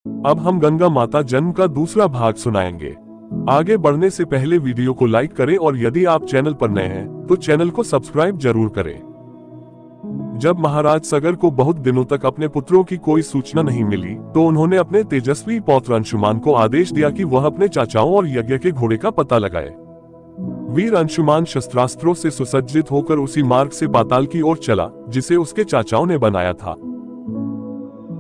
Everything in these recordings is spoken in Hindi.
अब हम गंगा माता जन्म का दूसरा भाग सुनाएंगे। आगे बढ़ने से पहले वीडियो को लाइक करें और यदि आप चैनल पर नए हैं तो चैनल को सब्सक्राइब जरूर करें। जब महाराज सगर को बहुत दिनों तक अपने पुत्रों की कोई सूचना नहीं मिली तो उन्होंने अपने तेजस्वी पौत्र अंशुमान को आदेश दिया कि वह अपने चाचाओं और यज्ञ के घोड़े का पता लगाए। वीर अंशुमान शस्त्रास्त्रों से सुसज्जित होकर उसी मार्ग से पाताल की ओर चला जिसे उसके चाचाओं ने बनाया था।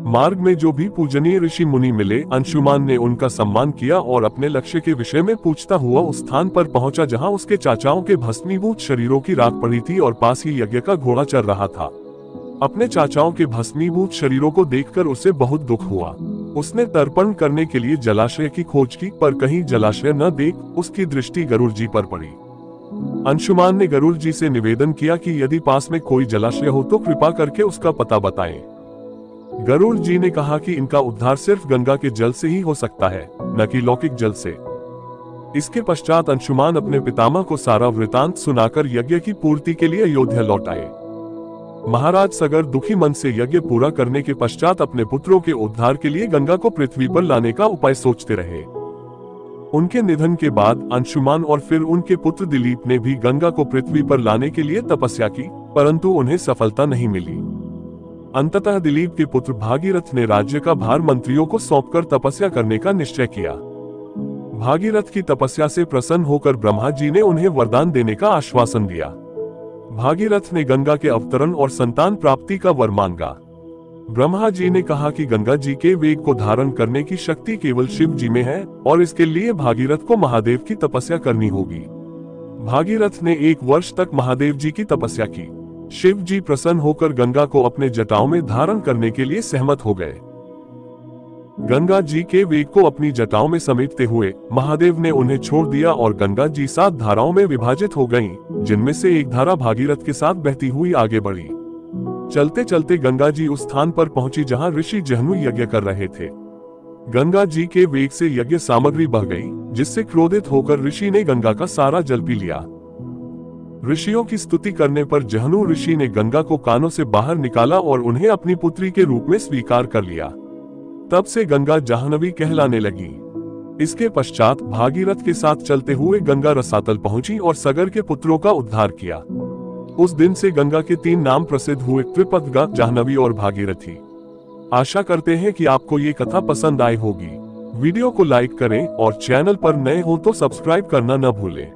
मार्ग में जो भी पूजनीय ऋषि मुनि मिले, अंशुमान ने उनका सम्मान किया और अपने लक्ष्य के विषय में पूछता हुआ उस स्थान पर पहुंचा जहां उसके चाचाओं के भस्मीभूत शरीरों की राख पड़ी थी और पास ही यज्ञ का घोड़ा चल रहा था। अपने चाचाओं के भस्मीभूत शरीरों को देखकर उसे बहुत दुख हुआ। उसने तर्पण करने के लिए जलाशय की खोज की, पर कहीं जलाशय न देख उसकी दृष्टि गरुड़ जी पर पड़ी। अंशुमान ने गरुड़ जी से निवेदन किया कि यदि पास में कोई जलाशय हो तो कृपा करके उसका पता बताएं। गरुड़ जी ने कहा कि इनका उद्धार सिर्फ गंगा के जल से ही हो सकता है, न कि लौकिक जल से। इसके पश्चात अंशुमान अपने पितामह को सारा वृतांत सुनाकर यज्ञ की पूर्ति के लिए अयोध्या लौट आए। महाराज सगर दुखी मन से यज्ञ पूरा करने के पश्चात अपने पुत्रों के उद्धार के लिए गंगा को पृथ्वी पर लाने का उपाय सोचते रहे। उनके निधन के बाद अंशुमान और फिर उनके पुत्र दिलीप ने भी गंगा को पृथ्वी पर लाने के लिए तपस्या की, परंतु उन्हें सफलता नहीं मिली। अंततः दिलीप के पुत्र भागीरथ ने राज्य का भार मंत्रियों को सौंपकर तपस्या करने का निश्चय किया। भागीरथ की तपस्या से प्रसन्न होकर ब्रह्मा जी ने उन्हें वरदान देने का आश्वासन दिया। भागीरथ ने गंगा के अवतरण और संतान प्राप्ति का वर मांगा। ब्रह्मा जी ने कहा कि गंगा जी के वेग को धारण करने की शक्ति केवल शिव जी में है और इसके लिए भागीरथ को महादेव की तपस्या करनी होगी। भागीरथ ने 1 वर्ष तक महादेव जी की तपस्या की। शिव जी प्रसन्न होकर गंगा को अपने जटाओं में धारण करने के लिए सहमत हो गए। गंगा जी के वेग को अपनी जटाओं में समेटते हुए महादेव ने उन्हें छोड़ दिया और गंगा जी 7 धाराओं में विभाजित हो गईं, जिनमें से एक धारा भागीरथ के साथ बहती हुई आगे बढ़ी। चलते चलते गंगा जी उस स्थान पर पहुंची जहां ऋषि जहनु यज्ञ कर रहे थे। गंगा जी के वेग से यज्ञ सामग्री बह गई, जिससे क्रोधित होकर ऋषि ने गंगा का सारा जल पी लिया। ऋषियों की स्तुति करने पर जहनु ऋषि ने गंगा को कानों से बाहर निकाला और उन्हें अपनी पुत्री के रूप में स्वीकार कर लिया। तब से गंगा जाह्नवी कहलाने लगी। इसके पश्चात भागीरथ के साथ चलते हुए गंगा रसातल पहुंची और सगर के पुत्रों का उद्धार किया। उस दिन से गंगा के 3 नाम प्रसिद्ध हुए, त्रिपदगा, जाह्नवी और भागीरथी। आशा करते हैं कि आपको ये कथा पसंद आई होगी। वीडियो को लाइक करें और चैनल पर नए हो तो सब्सक्राइब करना न भूलें।